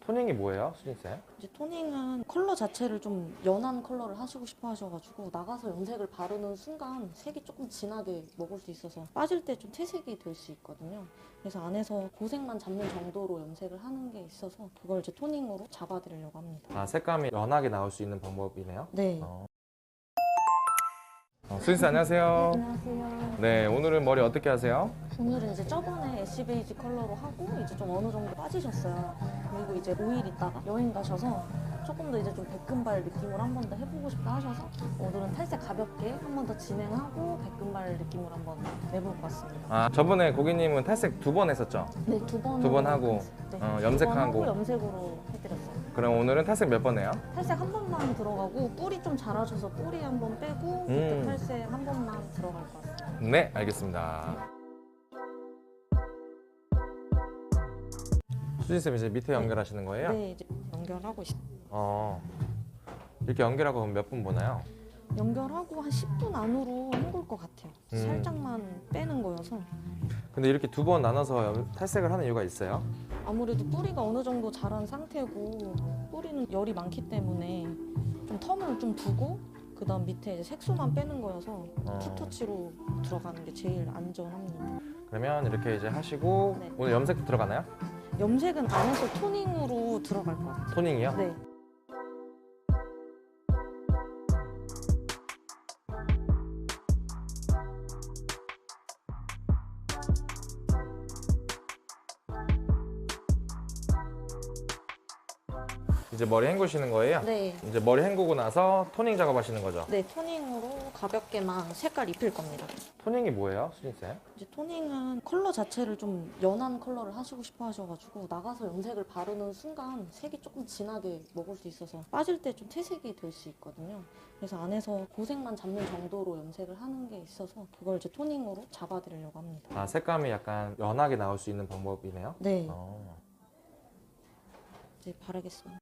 토닝이 뭐예요, 수진쌤? 이제 토닝은 컬러 자체를 좀 연한 컬러를 하시고 싶어 하셔가지고 나가서 염색을 바르는 순간 색이 조금 진하게 먹을 수 있어서 빠질 때 좀 퇴색이 될 수 있거든요. 그래서 안에서 고색만 잡는 정도로 염색을 하는 게 있어서 그걸 이제 토닝으로 잡아드리려고 합니다. 아, 색감이 연하게 나올 수 있는 방법이네요. 네. 수진쌤 안녕하세요. 안녕하세요. 네, 오늘은 머리 어떻게 하세요? 오늘은 이제 저번에 애쉬 베이지 컬러로 하고 이제 좀 어느 정도 빠지셨어요. 그리고 이제 5일 있다가 여행 가셔서 조금 더 이제 좀 백금발 느낌으로 한 번 더 해보고 싶다 하셔서 오늘은 탈색 가볍게 한 번 더 진행하고 백금발 느낌으로 한번 내볼 것 같습니다. 아, 저번에 고객님은 탈색 2번 했었죠? 네, 두 번. 두 번 하고, 네, 염색하고. 2번 하고 염색으로 해드렸어요. 그럼 오늘은 탈색 몇 번 해요? 탈색 한 번만 들어가고 뿌리 좀 자라셔서 뿌리 한 번 빼고 그때 탈색 한 번만 들어갈 것 같습니다. 네, 알겠습니다. 수진쌤 이제 밑에 연결하시는 거예요? 네, 이제 연결하고 있습니다. 이렇게 연결하고 그럼 몇 분 보나요? 연결하고 한 10분 안으로 헹굴 것 같아요. 살짝만 빼는 거여서. 근데 이렇게 2번 나눠서 탈색을 하는 이유가 있어요? 아무래도 뿌리가 어느 정도 자란 상태고 뿌리는 열이 많기 때문에 좀 텀을 좀 두고 그 다음 밑에 이제 색소만 빼는 거여서 투터치로 들어가는 게 제일 안전합니다. 그러면 이렇게 이제 하시고 네. 오늘 염색도 들어가나요? 염색은 안에서 토닝으로 들어갈 것 같아요. 토닝이요? 네. 이제 머리 헹구시는 거예요? 네. 이제 머리 헹구고 나서 토닝 작업하시는 거죠? 네, 토닝으로 가볍게만 색깔 입힐 겁니다. 토닝이 뭐예요, 수진쌤? 이제 토닝은 컬러 자체를 좀 연한 컬러를 하시고 싶어 하셔가지고 나가서 염색을 바르는 순간 색이 조금 진하게 먹을 수 있어서 빠질 때 좀 퇴색이 될 수 있거든요. 그래서 안에서 고색만 잡는 정도로 염색을 하는 게 있어서 그걸 이제 토닝으로 잡아드리려고 합니다. 아, 색감이 약간 연하게 나올 수 있는 방법이네요? 네, 이제 바르겠습니다.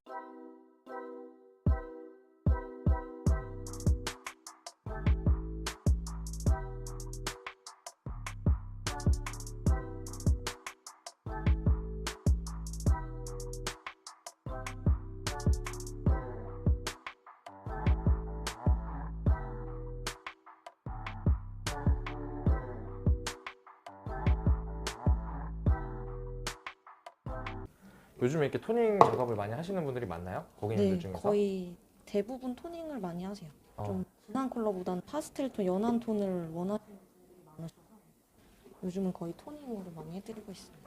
요즘에 이렇게 토닝 작업을 많이 하시는 분들이 많나요? 고객님들 네, 중에서? 거의 대부분 토닝을 많이 하세요. 좀 진한 컬러보다는 파스텔 톤, 연한 톤을 원하시는 분들이 많으셔서 요즘은 거의 토닝으로 많이 해드리고 있습니다.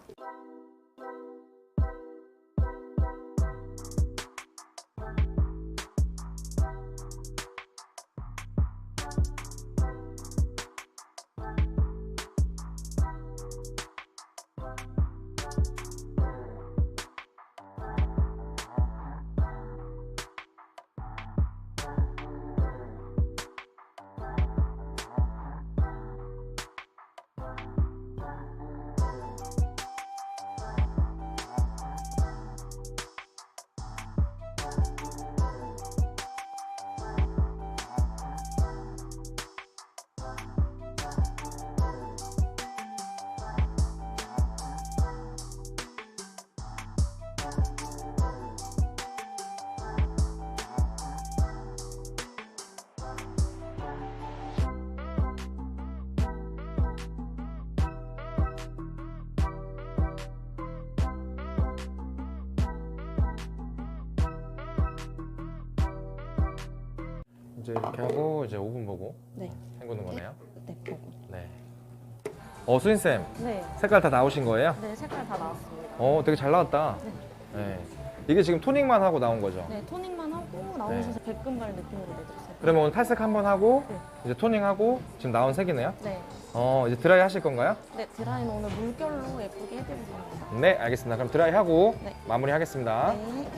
이제 이렇게 하고 이제 5분 보고 네, 헹구는 거네요? 네, 보고. 네. 수진쌤, 네, 색깔 다 나오신 거예요? 네, 색깔 다 나왔습니다. 되게 잘 나왔다. 네. 이게 지금 토닝만 하고 나온 거죠? 네, 토닝만 하고 나오셔서 백금발 느낌으로 내드렸어요. 그러면 오늘 탈색 한 번 하고 네. 이제 토닝하고 지금 나온 색이네요? 네, 이제 드라이 하실 건가요? 네, 드라이는 오늘 물결로 예쁘게 해드리겠습니다. 네, 알겠습니다. 그럼 드라이 하고 네. 마무리 하겠습니다. 네.